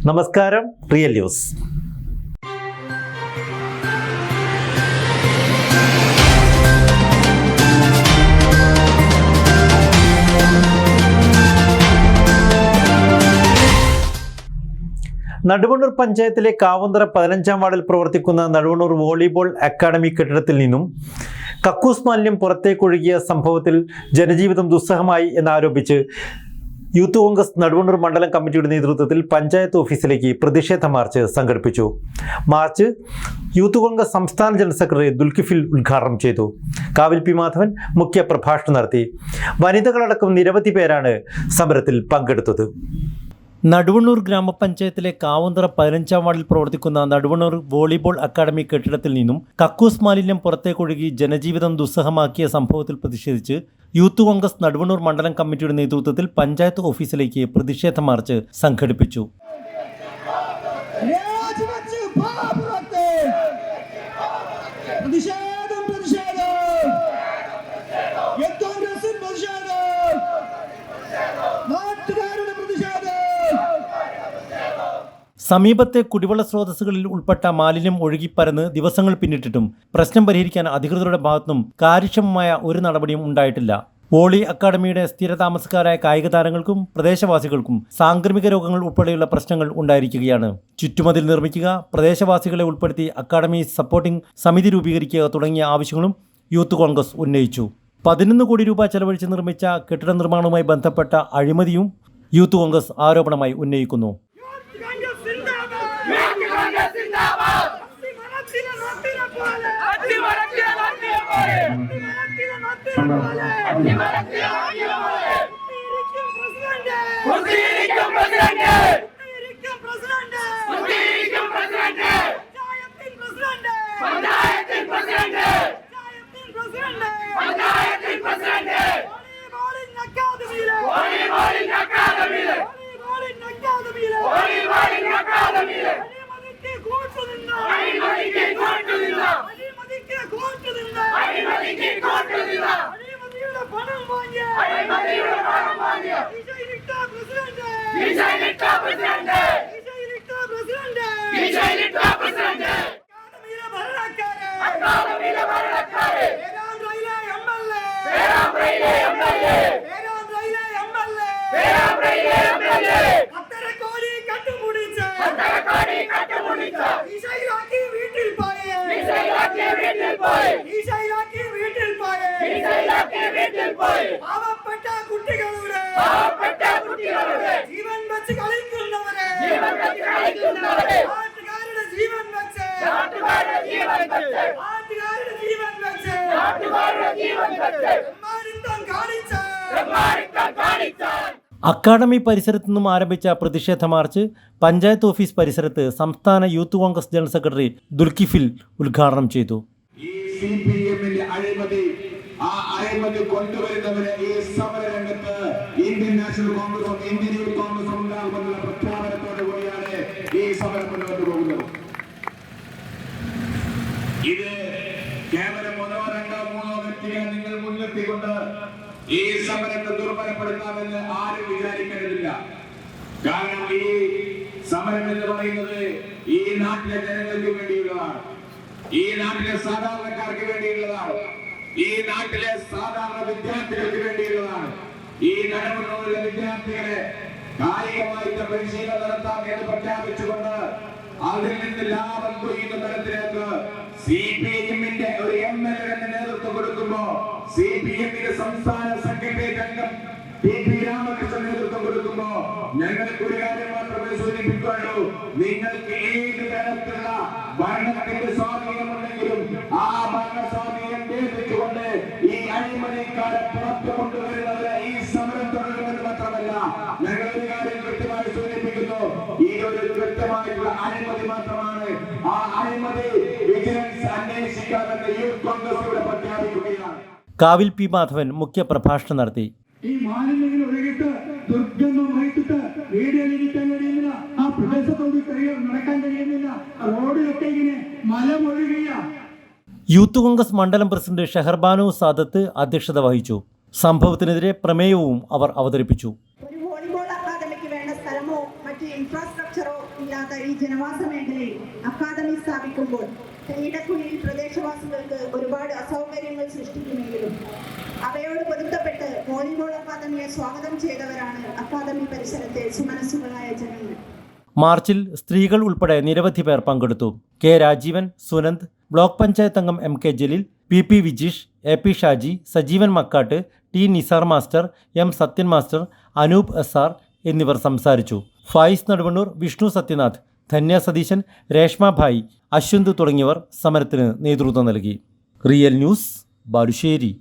നമസ്കാരം, real news. Naduvannur പഞ്ചായത്തിലെ കാവുന്തറ 15-ാം വാർഡിൽ പ്രവർത്തിക്കുന്ന നടുവണ്ണൂർ വോളിബോൾ അക്കാദമി കെട്ടിടത്തിൽ നിന്നും കക്കൂസ് മാലിന്യം പുറത്തേക്കൊഴുകിയ സംഭവത്തിൽ ജനജീവിതം ദുസ്സഹമായി എന്നാരോപിച്ച് യൂത്ത് കോൺഗ്രസ് നടുവണ്ണൂർ മണ്ഡലം കമ്മിറ്റിയുടെ നേതൃത്വത്തിൽ പഞ്ചായത്ത് ഓഫീസിലേക്ക് പ്രതിഷേധ മാർച്ച് സംഘടിപ്പിച്ചു. മാർച്ച് യൂത്ത് കോൺഗ്രസ് സംസ്ഥാന ജനറൽ സെക്രട്ടറി ദുൽകിഫിൽ ഉദ്ഘാടനം ചെയ്തു. കാവിൽ പി മാധവൻ മുഖ്യ പ്രഭാഷണം നടത്തി. വനിതകളടക്കം നിരവധി പേരാണ് സമരത്തിൽ പങ്കെടുത്തത്. നടുവണ്ണൂർ ഗ്രാമപഞ്ചായത്തിലെ കാവുന്തറ 15-ാം വാർഡിൽ പ്രവർത്തിക്കുന്ന നടുവണ്ണൂർ വോളിബോൾ അക്കാദമി കെട്ടിടത്തിൽ നിന്നും കക്കൂസ് മാലിന്യം പുറത്തേക്കൊഴുകി ജനജീവിതം ദുസ്സഹമാക്കിയ സംഭവത്തിൽ പ്രതിഷേധിച്ച് യൂത്ത് കോൺഗ്രസ് നടുവണ്ണൂർ മണ്ഡലം കമ്മിറ്റിയുടെ നേതൃത്വത്തിൽ പഞ്ചായത്ത് ഓഫീസിലേക്ക് പ്രതിഷേധ മാർച്ച് സംഘടിപ്പിച്ചു. സമീപത്തെ കുടിവെള്ള സ്രോതസ്സുകളിൽ ഉൾപ്പെട്ട മാലിന്യം ഒഴുകിപ്പരന്ന് ദിവസങ്ങൾ പിന്നിട്ടിട്ടും പ്രശ്നം പരിഹരിക്കാൻ അധികൃതരുടെ ഭാഗത്തുനിന്നും കാര്യക്ഷമമായ ഒരു നടപടിയും ഉണ്ടായിട്ടില്ല. വോളി അക്കാദമിയുടെ സ്ഥിരതാമസക്കാരായ കായിക താരങ്ങൾക്കും പ്രദേശവാസികൾക്കും സാംക്രമിക രോഗങ്ങൾ ഉൾപ്പെടെയുള്ള പ്രശ്നങ്ങൾ ഉണ്ടായിരിക്കുകയാണ്. ചുറ്റുമതിൽ നിർമ്മിക്കുക, പ്രദേശവാസികളെ ഉൾപ്പെടുത്തി അക്കാദമി സപ്പോർട്ടിംഗ് സമിതി രൂപീകരിക്കുക തുടങ്ങിയ ആവശ്യങ്ങളും യൂത്ത് കോൺഗ്രസ് ഉന്നയിച്ചു. 11 കോടി രൂപ ചെലവഴിച്ച് നിർമ്മിച്ച കെട്ടിട നിർമ്മാണവുമായി ബന്ധപ്പെട്ട അഴിമതിയും യൂത്ത് കോൺഗ്രസ് ആരോപണമായി ഉന്നയിക്കുന്നു. അക്കാദമി പരിസരത്തു നിന്നും ആരംഭിച്ച പ്രതിഷേധ മാർച്ച് പഞ്ചായത്ത് ഓഫീസ് പരിസരത്ത് സംസ്ഥാന youth Congress general secretary Dulkifil ഉദ്ഘാടനം ചെയ്തു. കൊണ്ടുവരുന്നവരെ ഈ സമരരംഗത്ത് ഇന്ത്യൻ നാഷണൽ കോൺഗ്രസും ഇന്ത്യൻ യൂത്ത് കോൺഗ്രസും ഉണ്ടാകുമെന്നുള്ള പ്രഖ്യാപനത്തോടു കൂടിയാണ് ഈ സമരം മുന്നോട്ട് പോകുന്നത്. ഇത് കേവലം 1, 2, 3 വ്യക്തികളെ നിങ്ങൾ മുൻനിർത്തിക്കൊണ്ട് ഈ സമരത്തെ ദുർബലപ്പെടുത്താമെന്ന് ആരും വിചാരിക്കേണ്ടതില്ല. കാരണം ഈ സമരം എന്ന് പറയുന്നത് ഈ നാട്ടിലെ ജനങ്ങൾക്ക് വേണ്ടിയുള്ളതാണ്, ഈ നാട്ടിലെ സാധാരണക്കാർക്ക് വേണ്ടിയുള്ളതാണ്, ഈ നാട്ടിലെ സാധാരണ വിദ്യാർത്ഥികൾക്ക് വേണ്ടിയുള്ളതാണ്. ഈ നടുവണ്ണൂരിലെ വിദ്യാർത്ഥികളെ കായികമായിട്ട് പരിശീലനം നടത്താം എന്ന് പ്രഖ്യാപിച്ചുകൊണ്ട് അതിൽ നിന്ന് ലാഭം കൊയ്യുന്ന തരത്തിലേക്ക് CPM-ന്റെ ഒരു MLA നേതൃത്വം കൊടുക്കുമ്പോ CPM-ന്റെ സംസ്ഥാന സെക്രട്ടേറിയറ്റ് അംഗം TP രാമകൃഷ്ണൻ നേതൃത്വം കൊടുക്കുമ്പോ ഞങ്ങൾക്ക് ഒരു കാര്യം മാത്രമേ സൂചിപ്പിക്കുള്ളൂ. നിങ്ങൾക്ക് ഏത് തരത്തിലുള്ള ഭരണത്തിന്റെ സ്വാധീനമുണ്ടെങ്കിലും ആ ഭരണ സ്വാധീനം ഭേദിച്ചുകൊണ്ട് ഈ അഴിമതിക്കാരെ പുറത്തു കൊണ്ടുവരുന്നവരെ ഈ സമരം തുടരുമെന്ന് മാത്രമല്ല, ഞങ്ങൾ ഒരു കാര്യം കൃത്യമായി സൂചിപ്പിക്കുന്നു. ഈ ഒരു കൃത്യമായിട്ടുള്ള അഴിമതി മാത്രമാണ്. ആ അഴിമതി വിജിലൻസ് അന്വേഷിക്കാമെന്ന് യൂത്ത് കോൺഗ്രസ് ഇവിടെ പ്രഖ്യാപിക്കുകയാണ്. കാവിൽ പി മാധവൻ മുഖ്യ പ്രഭാഷണം നടത്തി. ഈ മാലിന്യങ്ങൾ ഒഴുകിട്ട് ദുർഗന്ധം വഹിച്ചിട്ട് വീടുകളിരിക്കാൻ കഴിയുന്നില്ല, ആ പ്രദേശത്തോട് നടക്കാൻ കഴിയുന്നില്ല, റോഡിലൊക്കെ ഇങ്ങനെ മലമൊഴുകിയ. യൂത്ത് കോൺഗ്രസ് മണ്ഡലം പ്രസിഡന്റ് ഷെഹർബാനു സാദത്ത് അധ്യക്ഷത വഹിച്ചു. സംഭവത്തിനെതിരെ പ്രമേയവും അവർ അവതരിപ്പിച്ചു. ഒരു വോളിബോൾ അക്കാദമിക്ക് വേണ്ട സ്ഥലമോ മറ്റ് ഇൻഫ്രാസ്ട്രക്ചർ ഇൻഫ്രാസ്ട്രക്ചറോ ഇല്ലാത്ത ഈ ജനവാസ മേഖലയിൽ അക്കാദമി സ്ഥാപിക്കുമ്പോൾ ഇടക്കുഴിയിൽ പ്രദേശവാസികൾക്ക് ഒരുപാട് അസൗകര്യങ്ങൾ സൃഷ്ടിക്കുമെങ്കിലും അവയോട് പൊരുത്തപ്പെട്ട് വോളിബോൾ അക്കാദമിയെ സ്വാഗതം ചെയ്തവരാണ് അക്കാദമി പരിസരത്തെ സുമനസ്സുകളായ ജനങ്ങൾ. മാർച്ചിൽ സ്ത്രീകൾ ഉൾപ്പെടെ നിരവധി പേർ പങ്കെടുത്തു. കെ രാജീവൻ, സുനന്ദ്, ബ്ലോക്ക് പഞ്ചായത്ത് അംഗം M K Jaleel, P P Vijeesh, A P Shaji, Sajeevan Makkatt, T Nisar master, M Sathyan master, Anoop S R എന്നിവർ സംസാരിച്ചു. ഫായിസ് നടുവണ്ണൂർ, വിഷ്ണു സത്യനാഥ്, ധന്യ സതീശൻ, രേഷ്മ ഭായ്, അശ്വന്ത് തുടങ്ങിയവർ സമരത്തിന് നേതൃത്വം നൽകി. Real news, Balussery.